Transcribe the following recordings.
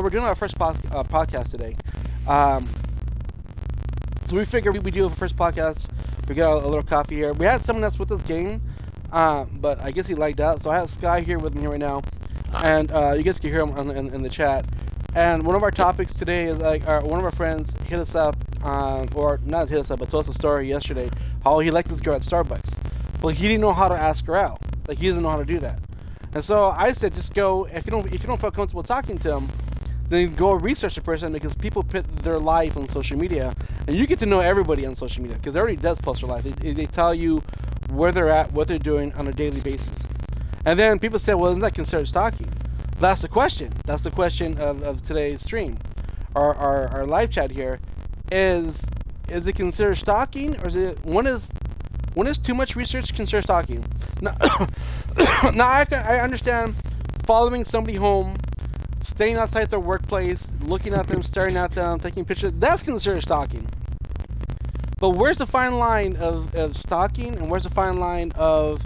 we're doing our first podcast today. So we figured we do a first podcast. We got a little coffee here. We had someone else with us game, but I guess he lagged out. So I have Sky here with me right now, and you guys can hear him in the chat. And one of our topics today is like one of our friends hit us up, or not hit us up, but told us a story yesterday how he liked this girl at Starbucks. Well, he didn't know how to ask her out. Like he doesn't know how to do that. And so I said, just go. If you don't feel comfortable talking to him, then go research the person, because people put their life on social media, and you get to know everybody on social media because everybody does post their life. They tell you where they're at, what they're doing on a daily basis. And then people say, well, isn't that considered stalking? That's the question. That's the question of today's stream. Our live chat here is it considered stalking, or is it when is too much research considered stalking? Now, now I understand following somebody home, staying outside their workplace, looking at them, staring at them, taking pictures. That's considered stalking. But where's the fine line of stalking, and where's the fine line of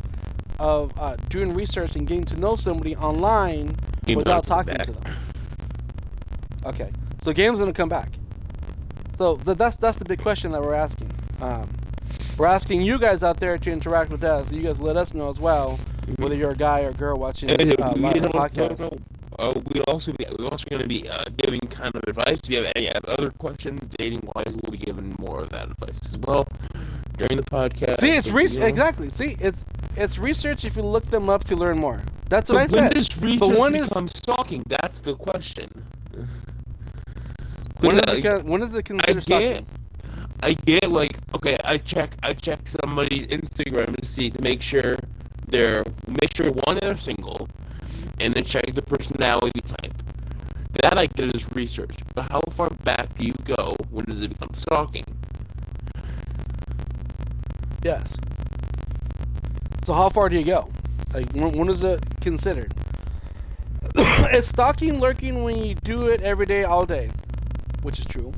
doing research and getting to know somebody online without talking to them? Okay, so Game's gonna come back. So that's the big question that we're asking. We're asking you guys out there to interact with us. So you guys let us know as well, whether you're a guy or girl watching this live podcast. We're also going to be giving kind of advice. If you have any other questions dating-wise, we'll be giving more of that advice as well during the podcast. See, it's exactly. See, it's research if you look them up to learn more. That's what I said. When does research become stalking? That's the question. When is it considered stalking? I get like, okay, I check somebody's Instagram to make sure one, they're single, and then check the personality type. That I get is research. But how far back do you go? When does it become stalking? Yes. So how far do you go? Like when is it considered? It's stalking, lurking when you do it every day, all day, which is true.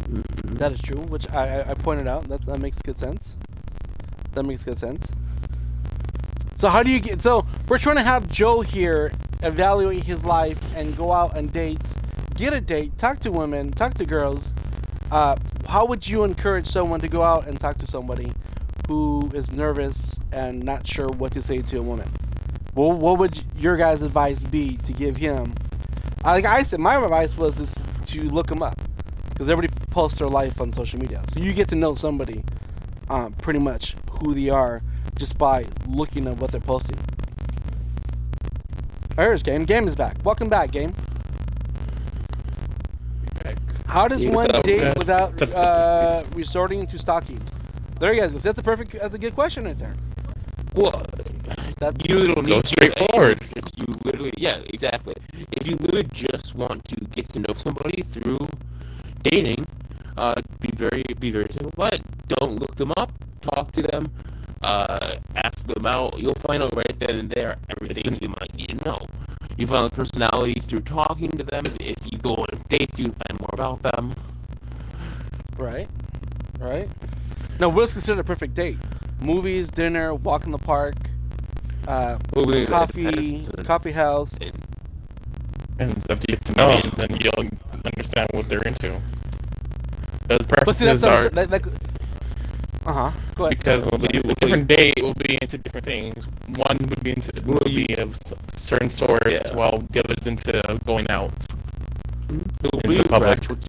Mm-hmm. That is true, which I pointed out. That makes good sense. That makes good sense. So how do you get... So we're trying to have Joe here evaluate his life and go out on dates, get a date, talk to women, talk to girls. How would you encourage someone to go out and talk to somebody who is nervous and not sure what to say to a woman? Well, what would your guys' advice be to give him? Like I said, my advice was to look him up, because everybody posts their life on social media. So you get to know somebody, pretty much who they are, just by looking at what they're posting. Here's Game. Game is back. Welcome back, Game. How does one date without resorting to stalking? There you guys go. That's a good question right there. Well, you don't go straightforward. You literally, yeah, exactly. If you literally just want to get to know somebody through dating, be very simple. But don't look them up. Talk to them. Ask them out. You'll find out right then and there everything you might need to know. You find out personality through talking to them. If you go on a date, you find more about them. Right. Now, what's considered a perfect date? Movies, dinner, walk in the park, coffee house. And if you get to know them, then you'll understand what they're into. Those preferences are... Go ahead. Because a different date will be into different things. One would be of certain sorts, while the other's into going out. Into the public. Crash, what's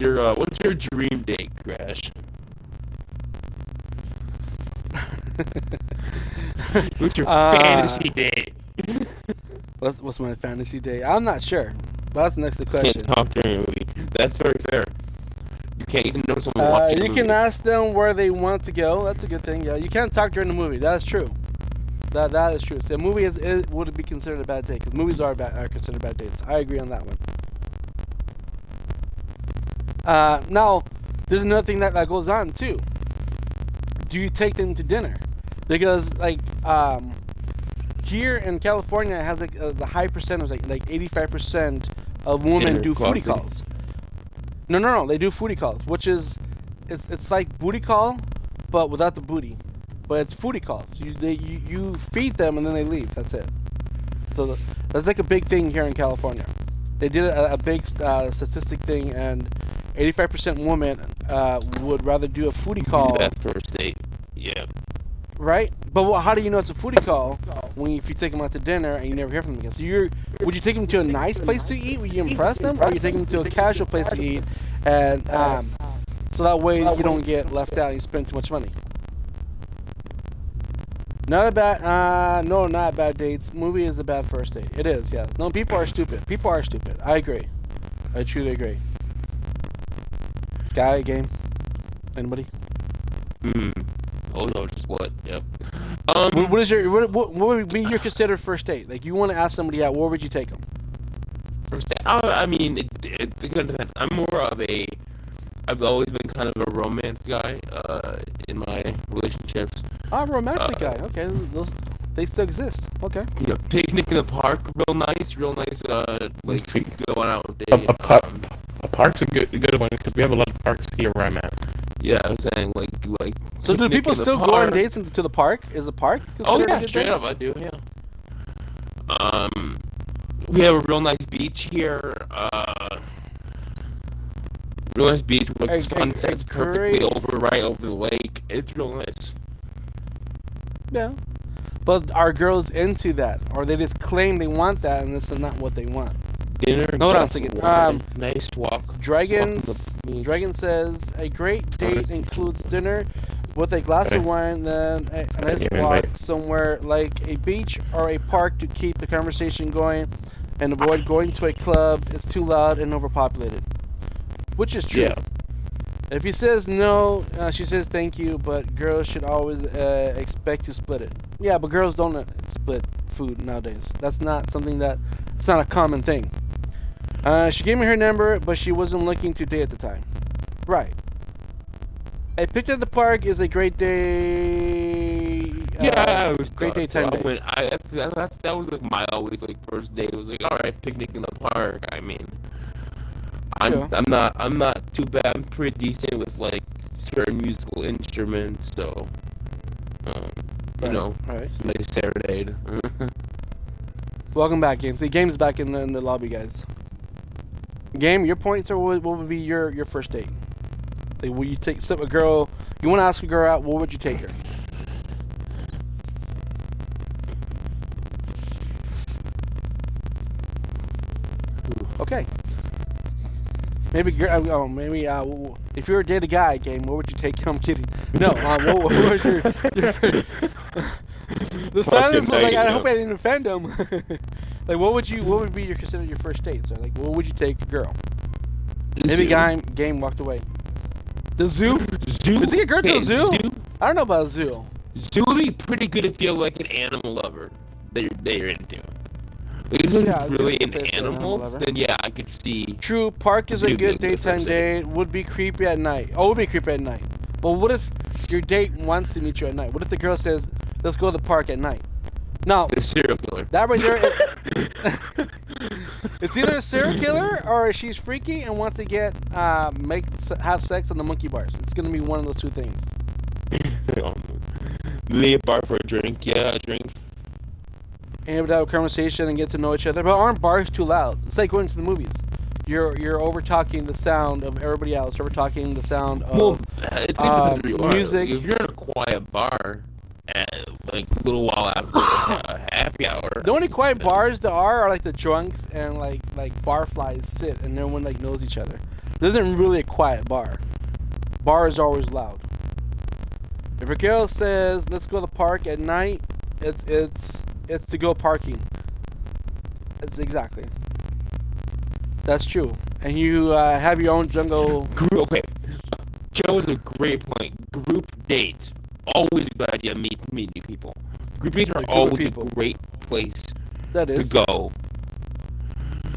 your dream date, Crash? What's your fantasy date? What's my fantasy date? I'm not sure. That's the next question. Can't talk during a movie. That's very fair. You can't even know someone watching. You can ask them where they want to go. That's a good thing. Yeah, you can't talk during the movie. That is true. That is true. So the movie would be considered a bad date, because movies are considered bad dates. I agree on that one. Now, there's another thing that goes on too. Do you take them to dinner? Because here in California, it has the high percentage, like 85% of women do foodie calls. No, they do foodie calls, which is it's like booty call, but without the booty. But it's foodie calls. You feed them and then they leave. That's it. So that's like a big thing here in California. They did a big statistic thing, and 85% women would rather do a foodie call. That first date. Yeah. Right? But how do you know it's a foodie call if you take them out to dinner and you never hear from them again? So would you take them to a nice place to eat? Would you impress them, or you take them to a casual place to eat, and so that way you don't get left out and you spend too much money? Not a bad, no, not bad dates. Movie is a bad first date. It is, yes. No, people are stupid. People are stupid. I agree. I truly agree. Sky game. Anybody? Oh no, just what? Yep. What would be your considered first date? Like, you want to ask somebody out, where would you take them? First date. I mean, it kind of depends. I've always been kind of a romance guy in my relationships. Romantic guy. Okay, they still exist. Okay. You know, picnic in the park, real nice. Like going out with A park's a good one because we have a lot of parks here where I'm at. Yeah, I'm saying like. So do people still go on dates to the park? Is the park? Oh yeah, straight up, I do. Yeah. We have a real nice beach here. Real nice beach where the sun sets perfectly right over the lake. It's real nice. Yeah. But are girls into that, or they just claim they want that and this is not what they want? Dinner. No, what I'm thinking. Nice walk. Dragon says a great date includes dinner with a glass of wine, then a nice walk somewhere like a beach or a park to keep the conversation going, and avoid going to a club. It's too loud and overpopulated. Which is true. Yeah. If he says no, she says thank you, but girls should always expect to split it. Yeah, but girls don't split food nowadays. That's not something it's not a common thing. She gave me her number, but she wasn't looking to date at the time. Right. A picture at the park is a great day. Yeah, it was great daytime date. That was like my always like first date. It was like, all right, picnic in the park. I mean, I'm not too bad. I'm pretty decent with like certain musical instruments, so you know, like a serenade. Welcome back, Games. The game's back in the lobby, guys. Game, your points, or what would be your first date? Like, will you take a girl? You want to ask a girl out? What would you take her? Okay. Maybe if you were to date a guy, Game, what would you take him? I'm kidding. No, what was your the silence was like, I hope I didn't offend him. Like, what would be considered your first date? So, like, what would you take a girl? Maybe Game walked away. The zoo? Zoo? You take a girl to a zoo? I don't know about a zoo. Zoo would be pretty good if you're like an animal lover that you're into. Like, if you're really into animals, then yeah, I could see. True, park is a good daytime date. Would be creepy at night. Oh, it would be creepy at night. But what if your date wants to meet you at night? What if the girl says, let's go to the park at night? No. The serial killer. That right there. It's either a serial killer or she's freaky and wants to have sex on the monkey bars. It's gonna be one of those two things. Maybe a bar for a drink. Yeah, a drink. And able to have a conversation and get to know each other. But aren't bars too loud? It's like going to the movies. You're over talking the sound of everybody else. Over talking the sound of music. If you're in a quiet bar, like a little while after happy hour. The only quiet bars there are like the drunks and like barflies sit and everyone like knows each other. There isn't really a quiet bar. Bars are always loud. If a girl says let's go to the park at night, it's to go parking. It's exactly. That's true. And you have your own jungle. Okay. Joe is a great point. Group dates. Always a good idea to meet new people. Group dates are always a great place to go.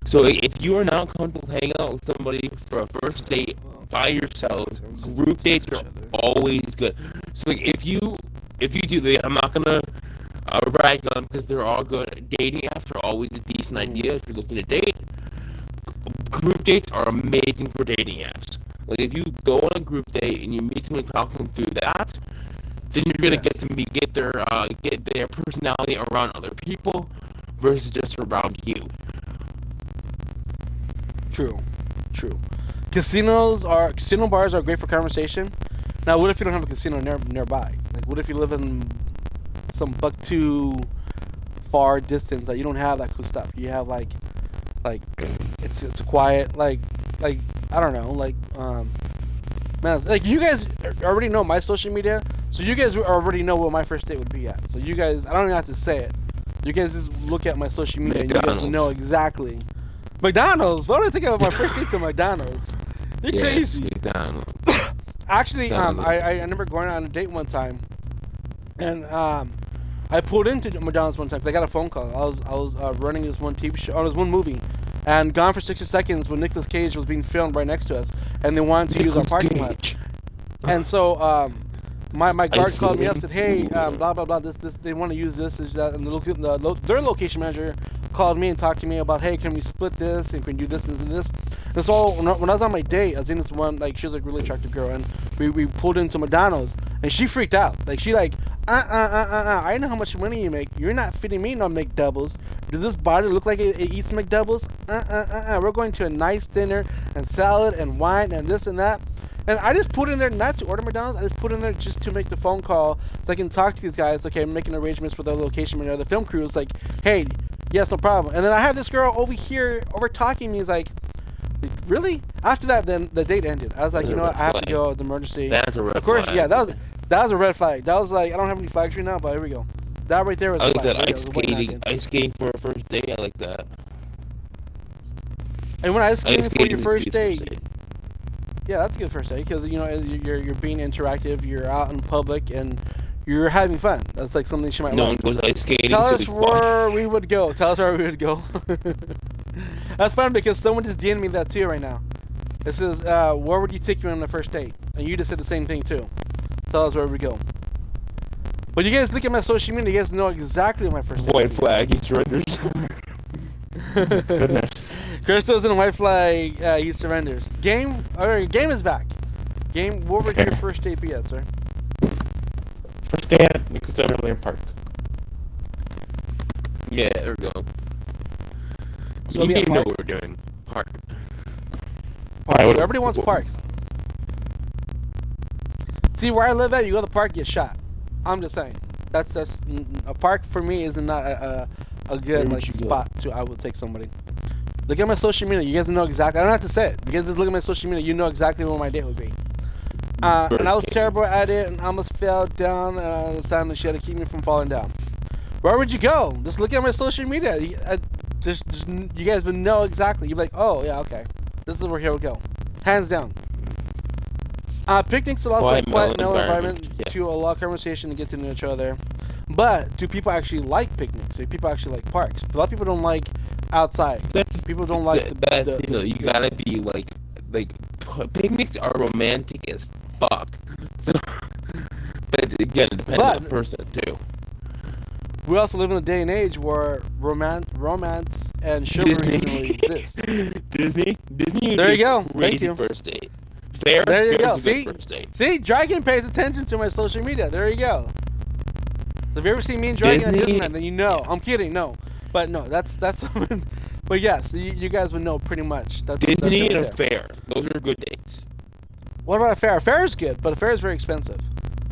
So if you are not comfortable hanging out with somebody for a first date by yourselves, group dates are always good. So like, if you do that, I'm not gonna rag on because they're all good. Dating apps are always a decent idea if you're looking to date. Group dates are amazing for dating apps. Like if you go on a group date and you meet someone, talk to them through that, then you're gonna get their personality around other people versus just around you. True. Casino bars are great for conversation. Now, what if you don't have a casino nearby? Like, what if you live in some too far distance that you don't have that cool stuff? You have like it's quiet, like I don't know, man, like you guys already know my social media, so you guys already know what my first date would be at. So you guys, I don't even have to say it. You guys just look at my social media and you guys know exactly. McDonald's? Why would I think of my first date to McDonald's? You're crazy. McDonald's. Actually, I remember going on a date one time, and I pulled into McDonald's one time because I got a phone call. I was running this one TV show, this one movie, and Gone for 60 Seconds when Nicolas Cage was being filmed right next to us, and they wanted to use our parking lot. And so my guard called me up and said, "Hey, blah blah blah. This they want to use this is that." And their location manager called me and talked to me about, "Hey, can we split this and can we do this and this and this?" And so when I was on my date, I was in this one, like, she was like a really attractive girl, and we pulled into McDonald's, and she freaked out. Like, she like, I know how much money you make. You're not fitting me no McDoubles. Does this body look like it eats McDoubles? We're going to a nice dinner and salad and wine and this and that. And I just put in there not to order McDonald's. I just put in there just to make the phone call so I can talk to these guys. Okay, I'm making arrangements for the location manager. The film crew is like, "Hey, yes, no problem." And then I have this girl over here over talking me. He's like, "Really?" After that, then the date ended. I was like, you know what? I have to go. The emergency. That's a red flag. Of course, yeah. That was a red flag. That was like, I don't have any flags right now, but here we go. That right there was. I like that ice skating for a first date. I like that. And when ice skating for your first date. Yeah, that's a good first date because you're being interactive. You're out in public and you're having fun. That's like something she might. No like. one goes ice skating. Tell us where we would go. Tell us where we would go. That's fun because someone just DM'd me that too right now. It says, "Where would you take me on the first date?" And you just said the same thing too. Tell us where we go. But you guys look at my social media, you guys know exactly what my first date. White flag, he surrenders. Goodness. Crystal's in a white flag, he surrenders. Game is back. Game, what would your first date be at, sir? First day at Nicholas Everly Park. Yeah, there we go. So you didn't know what we're doing. Park. Everybody wants parks. See, where I live at, you go to the park, get shot. I'm just saying. That's a park for me is not a good like spot to I would take somebody. Look at my social media. You guys know exactly. I don't have to say it. You guys just look at my social media. You know exactly what my date would be. And I was terrible at it, and I almost fell down. And she had to keep me from falling down. Where would you go? Just look at my social media. You guys would know exactly. You'd be like, "Oh yeah, okay. This is where here we go." Hands down. Picnics allow for a quiet, mellow environment to allow conversation to get to know each other. But do people actually like picnics? Do people actually like parks? A lot of people don't like outside. People don't like you gotta be like picnics are romantic as fuck. So, but again, it depends on the person too. We also live in a day and age where romance and chivalry doesn't really exist. Disney. There you go. Thank you. First date. Fair. There you go. See, Dragon pays attention to my social media. There you go. So if you ever see me and Dragon at Disneyland, then you know. Yeah. I'm kidding. No, but no, that's. But yes, you guys would know pretty much. That's Disney that's and a fair. Those are good dates. What about a fair? A fair is good, but a fair is very expensive.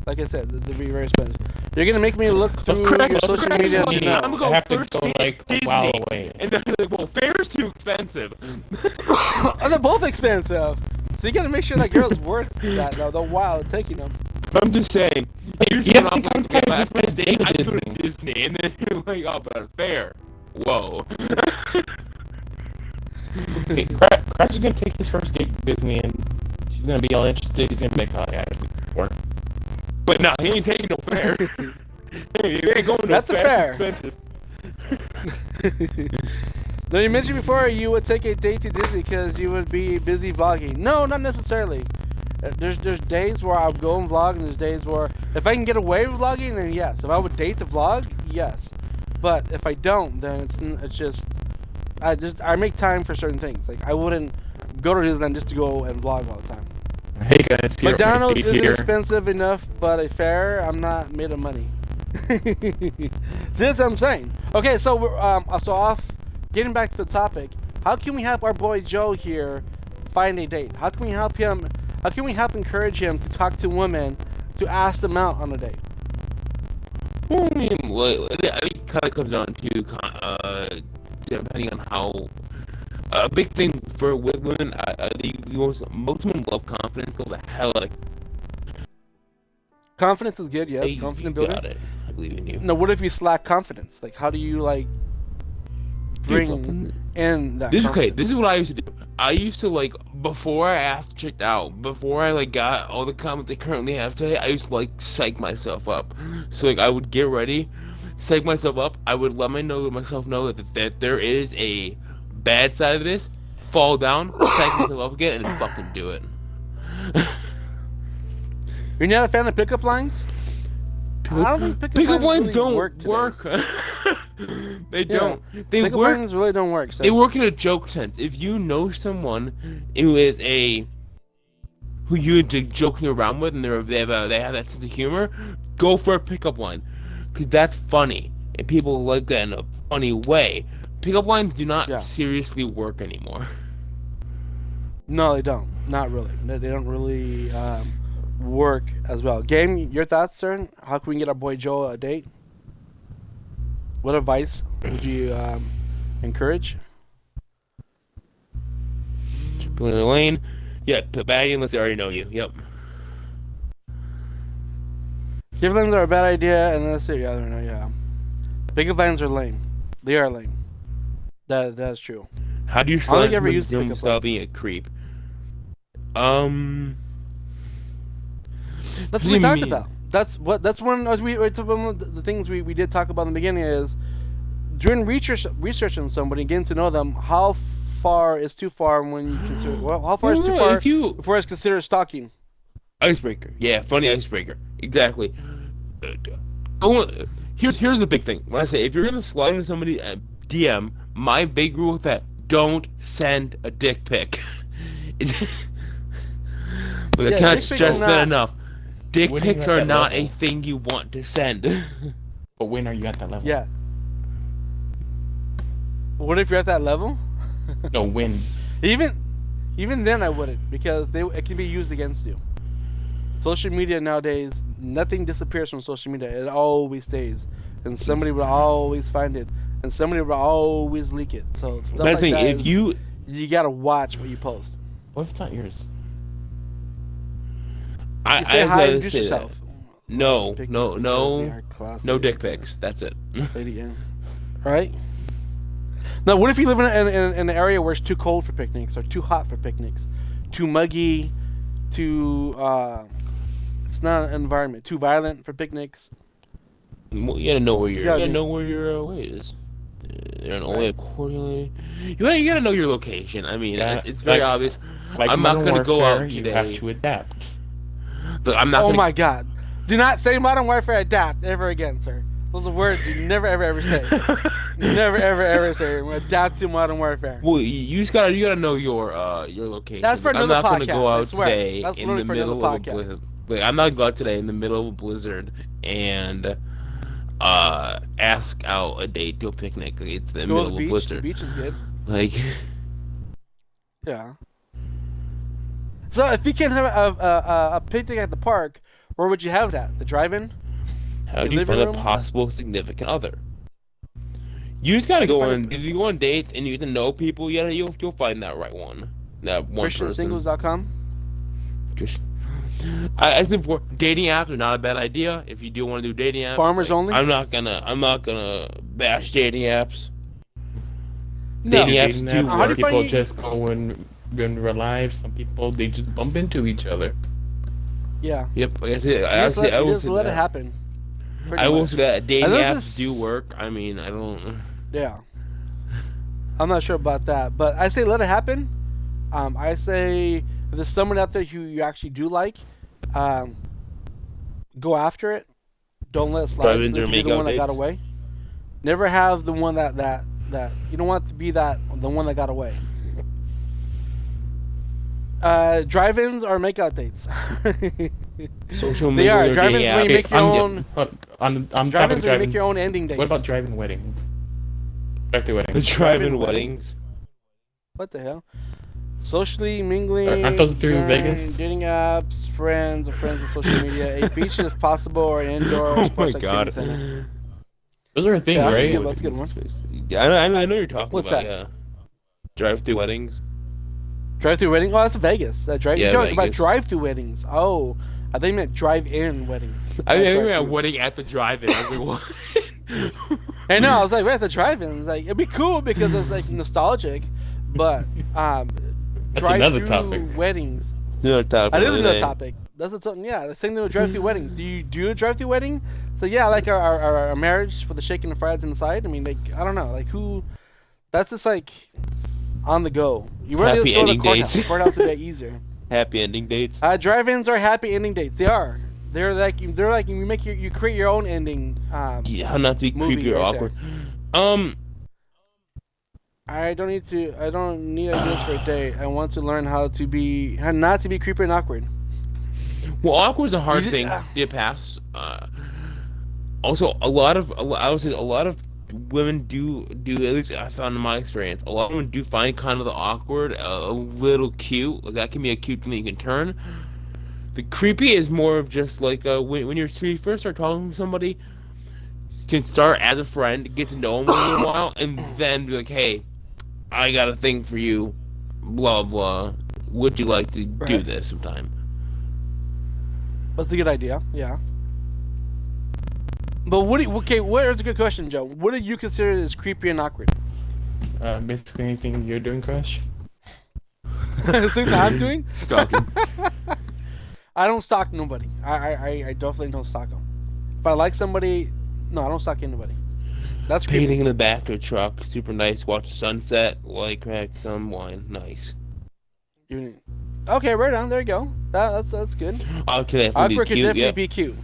Like I said, it's very expensive. You're gonna make me look through your social media. I'm gonna have to go like a while away. And then like, well, fair's too expensive. And they're both expensive. So you gotta make sure that girl's worth that though. The while it's taking them. But I'm just saying. Usually when I'm looking at my first date, I go to Disney, and then you're like, "Oh, but a fair." Whoa. Okay, Crash is gonna take his first date to Disney, and she's gonna be all interested. He's gonna be like, "Oh yeah, it's work." But no, he ain't taking no fair. Hey, he ain't going to That's fair. Expensive. Now you mentioned before you would take a date to Disney because you would be busy vlogging. No, not necessarily. There's days where I'll go and vlog, and there's days where if I can get away with vlogging, then yes. If I would date to vlog, yes. But if I don't, then it's just I make time for certain things. Like I wouldn't go to Disneyland just to go and vlog all the time. Hey guys, here. McDonald's isn't expensive enough, but a fair, I'm not made of money. See, that's what I'm saying. Okay, so we're so off. Getting back to the topic, How can we help our boy Joe here find a date? How can we help him? How can we help encourage him to talk to women, to ask them out on a date? Well, I mean, it kind of comes down to depending on how. A big thing for women, most women love confidence. Go the hell out of. Confidence is good, yes. Hey, Confident you building. got it. I believe in you. No, what if you lack confidence? Like, how do you bring in that? This is okay. confidence? This is what I used to do. I used to before I asked checked out, before I got all the comments I currently have today. I used to psych myself up. So I would get ready, psych myself up. I would let myself know that there is a bad side of this. Fall down, psych myself up again, and fucking do it. You're not a fan of pickup lines? I don't think Pickup lines really don't work. They don't. They Pickup work. lines really don't work. So. They work in a joke sense. If you know someone who you're joking around with, and they have that sense of humor, go for a pickup line, because that's funny, and people like that in a funny way. Pickup lines do not seriously work anymore. No, they don't. Not really. They don't really work as well. Game, your thoughts, sir? How can we get our boy Joe a date? What advice would you encourage? People in the lane, yeah, bad unless they already know you. Yep. Pickup lines are a bad idea, and let's see, yeah. Pickup lines are lame. They are lame. That's true. How do you slide them without being a creep? That's what we talked about. That's one of the things we did talk about in the beginning is during researching somebody, getting to know them. How far is too far when you consider? Well, how far is too far before it's considered stalking? Icebreaker, yeah, funny icebreaker, exactly. Here's the big thing. When I say if you're gonna slide into somebody DM, my big rule with that: don't send a dick pic. I can't stress that enough. Dick pics are not a thing you want to send. But when are you at that level? Yeah. What if you're at that level? No, when? Even then, I wouldn't, because it can be used against you. Social media nowadays, nothing disappears from social media. It always stays, and somebody will always find it, and somebody will always leak it. So stuff like that. If you gotta watch what you post. What if it's not yours? You say hi and introduce yourself. No dick pics. That's it. Right? Now, what if you live in an area where it's too cold for picnics, or too hot for picnics, too muggy, too it's not an environment, too violent for picnics? You gotta know where your way is. And only accordingly. You gotta know your location. I mean, it's very obvious. I'm not gonna go out today. You have to adapt. Look, I'm not. Oh my God! Do not say Modern Warfare adapt ever again, sir. Those are words you never ever say. Never ever say. Adapt to Modern Warfare. Well, you gotta know your location. That's for another podcast. I'm not gonna go out today That's in the middle of a blizzard. Wait, I'm not gonna go out today in the middle of a blizzard and ask out a date to a picnic. It's the middle of a blizzard. The beach is good. Yeah. So if you can't have a picnic at the park, where would you have that? The drive-in? How do you find a possible significant other? You just gotta go on. If you go on dates and you get to know people, you'll find that right one. That one person. ChristianSingles.com. I said before, dating apps are not a bad idea. If you do want to do dating apps, farmers only. I'm not gonna bash dating apps. No, dating apps do work. People just go in real life. Some people they just bump into each other. Yeah. Yep. I will let it happen. I will say that dating apps do work. I mean, I don't. Yeah. I'm not sure about that, but I say let it happen. I say if there's someone out there who you actually do like, go after it. Don't let it slide. Be the one that got away. Never have the one that you don't want to be the one that got away. Drive-ins are makeout dates. Social media. They are drive-ins where you make your own. Drive-ins where you make your own ending date. What about drive-in wedding? Birthday wedding. The drive-in weddings. What the hell? Socially mingling, Aren't those through Vegas? dating apps, friends or friends on social media, a beach if possible, or an indoor Oh my sports god. activity center. Those are a thing, Yeah, right? that's a good one. Yeah, I know you're talking What's about. that? Yeah, drive-through weddings. Drive-through wedding? Oh, that's Vegas. You're Yeah, talking about Vegas. drive-through weddings. Oh, I think you meant drive-in weddings. I Not mean, a drive-through. wedding at the drive-in. I was like, what? I know. I was like, we're at the drive-in. Like, it'd be cool because it's like nostalgic, but That's another drive-through topic. weddings. No topic. That is another topic. That's yeah. The same thing with drive-through weddings. Do you do a drive-through wedding? So yeah, like our marriage with the shaking and fries inside. I mean, like I don't know, like who. That's just like on the go. You really Happy just go to the ending courthouse. dates. Courthouse would be easier. Happy ending dates. Drive-ins are happy ending dates. They are. They're like you you create your own ending. Yeah, how not to be movie creepy or right awkward. I don't need to do this for a date. I want to learn how not to be creepy and awkward. Well, awkward's a hard You thing just- to pass. Also, a lot of women do at least I found in my experience. A lot of women do find kind of the awkward a little cute. Like that can be a cute thing that you can turn. The creepy is more of just like when you first start talking to somebody, you can start as a friend, get to know them for a little while, and then be like, hey, I got a thing for you, blah blah. Would you like to do Right. this sometime? That's a good idea. Yeah. But where's a good question, Joe? What do you consider as creepy and awkward? Basically anything you're doing, Crush. Things that I'm doing? Stalking. I don't stalk nobody. I definitely don't stalk them. If I like somebody, no, I don't stalk anybody. That's creepy. Painting in the back of a truck, super nice. Watch the sunset, like crack some wine, nice. Okay, right on. There you go. That's good. Okay, Awkward can cute, definitely yeah. be cute.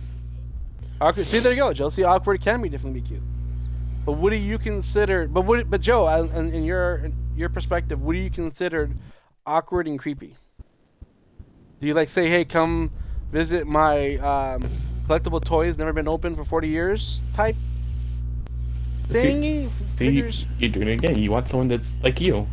Awkward. See, there you go, Joe. See, awkward can be definitely be cute. But what do you consider? But Joe, in your perspective, what do you consider awkward and creepy? Do you like say, hey, come visit my collectible toys never been open for 40 years type thingy? See, you're doing it again. You want someone that's like you.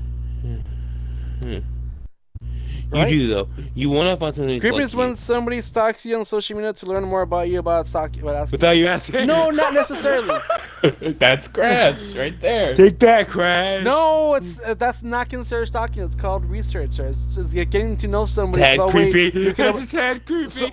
Right? You do though. You want to find something Creepy like is when you. somebody stalks you on social media to learn more about you about asking. Without you asking. No, not necessarily. That's Crash right there. Take that, Crash. No, that's not considered stalking. It's called research. It's just getting to know somebody. Tad so that way creepy. you can- That's a tad creepy.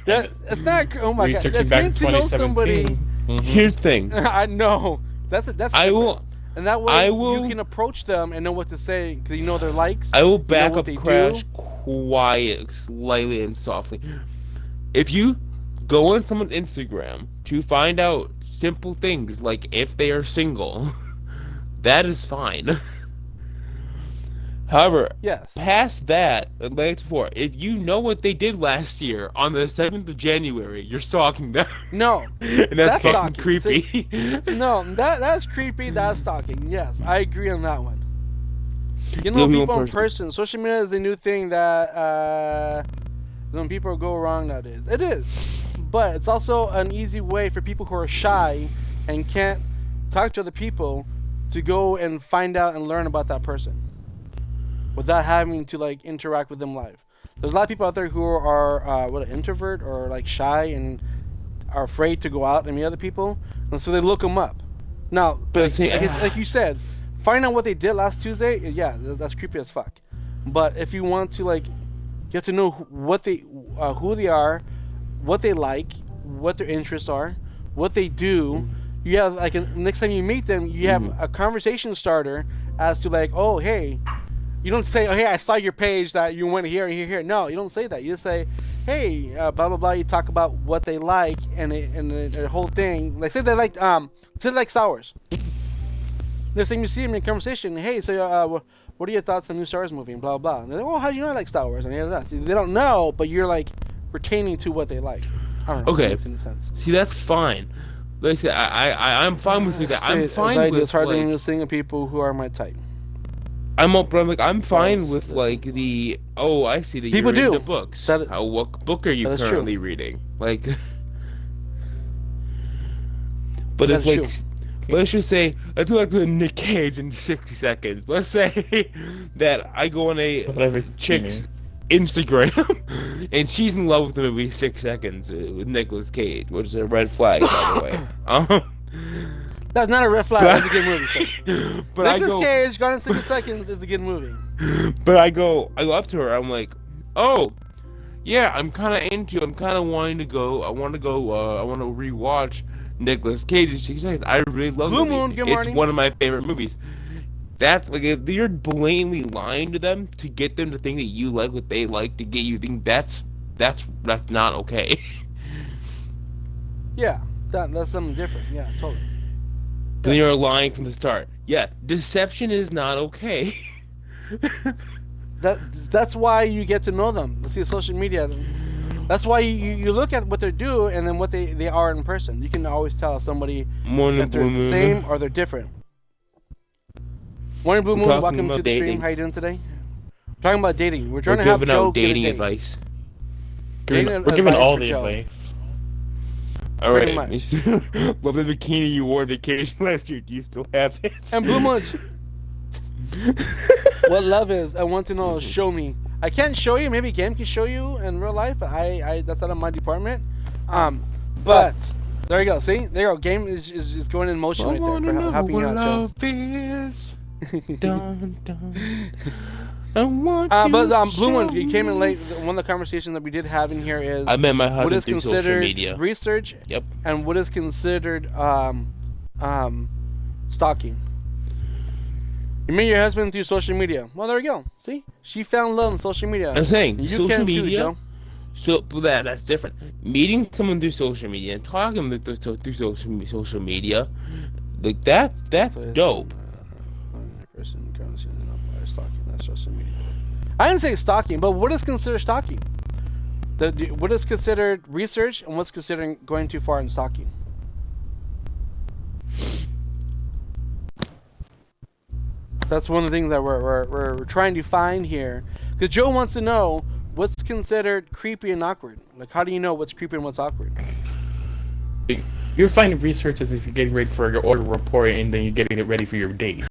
it's not. Oh my god, Researching it's back in getting to know 2017. somebody. Here's the thing. I know. That's I different. will. And that way I will- you can approach them and know what to say because you know their likes. I will you know back what up they Crash do. quiet, slightly and softly. If you go on someone's Instagram to find out simple things like if they are single, that is fine. However, Yes. past that, like before, if you know what they did last year on the 7th of January, you're stalking them. No. And That's that's fucking stalking. creepy. No, that's creepy. That's stalking. Yes, I agree on that one. You know, You'll be people one in person. Social media is a new thing that when people go wrong nowadays. It is, but it's also an easy way for people who are shy and can't talk to other people to go and find out and learn about that person without having to like interact with them live. There's a lot of people out there who are an introvert or like shy and are afraid to go out and meet other people, and so they look them up. Now, But see, like you said, find out what they did last Tuesday. Yeah, that's creepy as fuck. But if you want to like get to know who they are, what they like, what their interests are, what they do, you have like next time you meet them, you have a conversation starter as to like, oh hey. You don't say, oh, hey, I saw your page that you went here and here. No, you don't say that. You just say, hey, blah, blah, blah. You talk about what they like and the whole thing. Like, say they like sours. Next time you see them in conversation, hey, so what are your thoughts on the new Star Wars movie and blah, blah. And they're like, oh, how do you know I like Star Wars? And they don't know, but you're like pertaining to what they like. I don't know. Okay. If that makes any sense. See, that's fine. Like I said, I'm fine with that. I'm fine with It's hard like, to sing of people who are my type. I'm fine Yes. with like the I see that People you're do. into books. That- What book are you that is true. currently reading? Like, but That it's is like, true. let's just say, let's go back to Nick Cage in 60 seconds. Let's say that I go on a Whatever. chick's Instagram and she's in love with the movie 6 Seconds with Nicolas Cage, which is a red flag, by the way. That's not a red flag. That's a good movie. So. But Nicolas Cage, Gone in 60 Seconds is a good movie. But I go up to her. I'm like, oh, yeah, I'm kind of wanting to go. I want to rewatch Nicolas Cage in 60 Seconds. I really love Blue the movie. Moon, good It's morning. one of my favorite movies. That's like, if you're blatantly lying to them to get them to think that you like what they like, to get you to think that's not okay. Yeah, that's something different. Yeah, totally. Then you're lying from the start. Yeah, deception is not okay. That's why you get to know them. See, social media. That's why you look at what they do and then what they are in person. You can always tell somebody if they're the same or they're different. Morning, Blue Moon. Welcome to the stream. How you doing today? We're talking about dating. We're trying to have Joe get a date. Advice. We're giving all the advice. All right. What the bikini you wore on vacation last year? Do you still have it? And Blue Moon. What love is? I want to know. Show me. I can't show you. Maybe Game can show you in real life, but I that's out of my department. But there you go. See, there you go. Game is going in motion right there for helping you out, Joe. Dun, dun. I want but Blue One, you came in late. One of the conversations that we did have in here is I met my husband what is through considered social media. Research, Yep, and what is considered stalking. You met your husband through social media. Well, there you go. See, she found love on social media. I'm saying you social can media. Too, Joe. So that's different. Meeting someone through social media and talking through social media, like that's dope. I didn't say stalking, but what is considered stalking? What is considered research and what's considered going too far in stalking? That's one of the things that we're trying to find here. Because Joe wants to know what's considered creepy and awkward. Like, how do you know what's creepy and what's awkward? You're finding research as if you're getting ready for your oral report and then you're getting it ready for your date.